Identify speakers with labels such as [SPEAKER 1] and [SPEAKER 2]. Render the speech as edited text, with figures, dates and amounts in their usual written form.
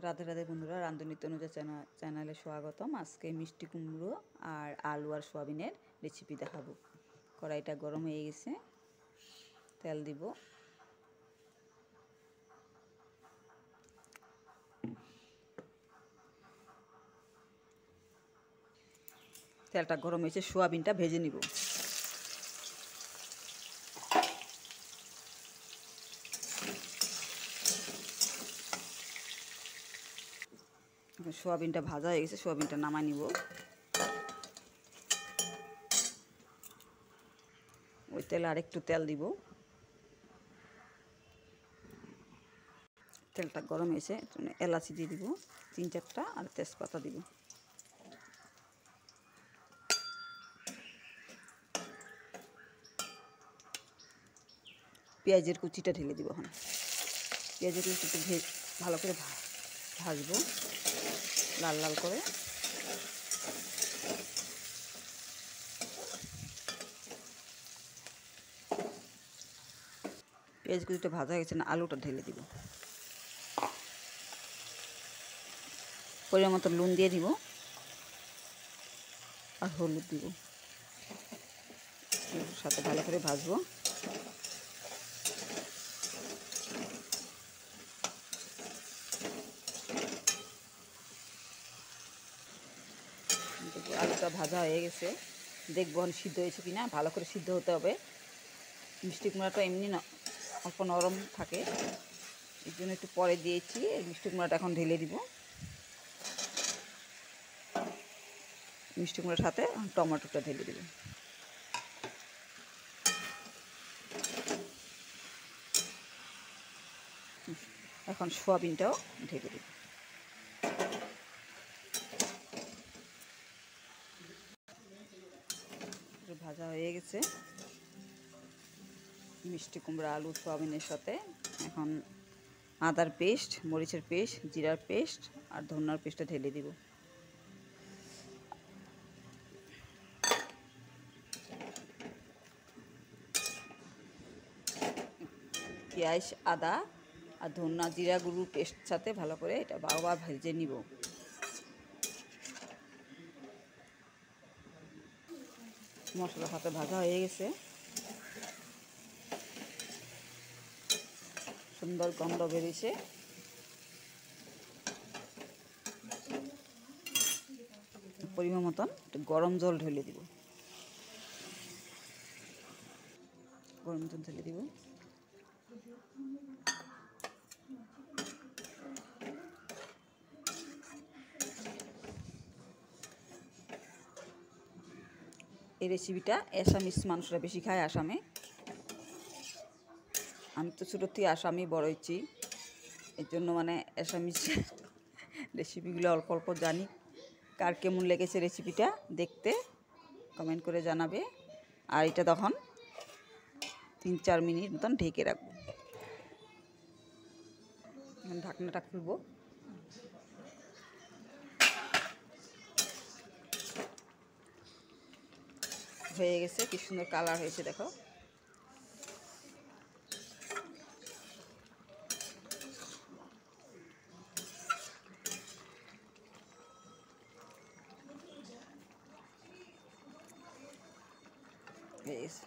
[SPEAKER 1] রাধে রাধে বন্ধুরা, রান্ধনী তনুজা চ্যানেলে স্বাগতম। আজকে মিষ্টি কুমড়ো আর আলু আর সোয়াবিনের রেসিপি দেখাবো। কড়াইটা গরম হয়ে গেছে, তেল দিব। তেলটা গরম হয়েছে, সোয়াবিনটা ভেজে নিব। সোয়াবিনটা ভাজা হয়ে গেছে, সোয়াবিনটা নামাই নিব। ওই তেলে আরেকটু তেল দিব। তেলটা গরম হয়েছে, এলাচি দিয়ে দিব 3-4টা, আর তেজপাতা দিব। পেঁয়াজের কুচিটা ঢেলে দিব। এখন পেঁয়াজের কুচিটা ভালো করে ভাজবো লাল লাল করে। পেঁয়াজ কুচিটা ভাজা হয়ে গেছে না, আলুটা ঢেলে দিব। পরিমাণ মতো নুন দিয়ে দিব আর হলুদ দিব। সাথে ভালো করে ভাজবো। আলুটা ভাজা হয়ে গেছে, দেখবো সিদ্ধ হয়েছে কিনা। ভালো করে সিদ্ধ হতে হবে। মিষ্টি কুমড়াটা এমনি না অল্প নরম থাকে, এর জন্য একটু পরে দিয়েছি। মিষ্টি কুমড়াটা এখন ঢেলে দিব। মিষ্টি কুমড়ার সাথে টমেটোটা ঢেলে দিব। এখন সোয়াবিনটাও ঢেলে দিব। ভাজা হয়ে গেছে মিষ্টি কুমড়া আলু সোয়াবিনের সাথে। এখন আদার পেস্ট, মরিচের পেস্ট, জিরার পেস্ট আর ধনিয়ার পেস্টটা ঢেলে দিব। পেঁয়াজ, আদা আর ধনিয়া জিরা গুঁড়োর পেস্ট সাথে ভালো করে এটা বারবার ভেজে নিব। মশলার সাথে ভাজা হয়ে গেছে, সুন্দর গন্ধ বেরিয়েছে। পরিমাণ মতন গরম জল ঢেলে দিব। গরম জল ঢেলে দিব। এই রেসিপিটা আসামিস মানুষরা বেশি খায় আসামে। আমি তো ছোটো থেকে আসামি বড় হয়েছি, এর জন্য মানে আসামিস রেসিপিগুলো অল্প অল্প জানি। কার কেমন লেগেছে রেসিপিটা দেখতে কমেন্ট করে জানাবে। আর এটা তখন 3-4 মিনিট মতন ঢেকে রাখবো। ঢাকনাটা খুলবো। হয়ে গেছে, কি সুন্দর কালার হয়েছে দেখো। হয়ে গেছে।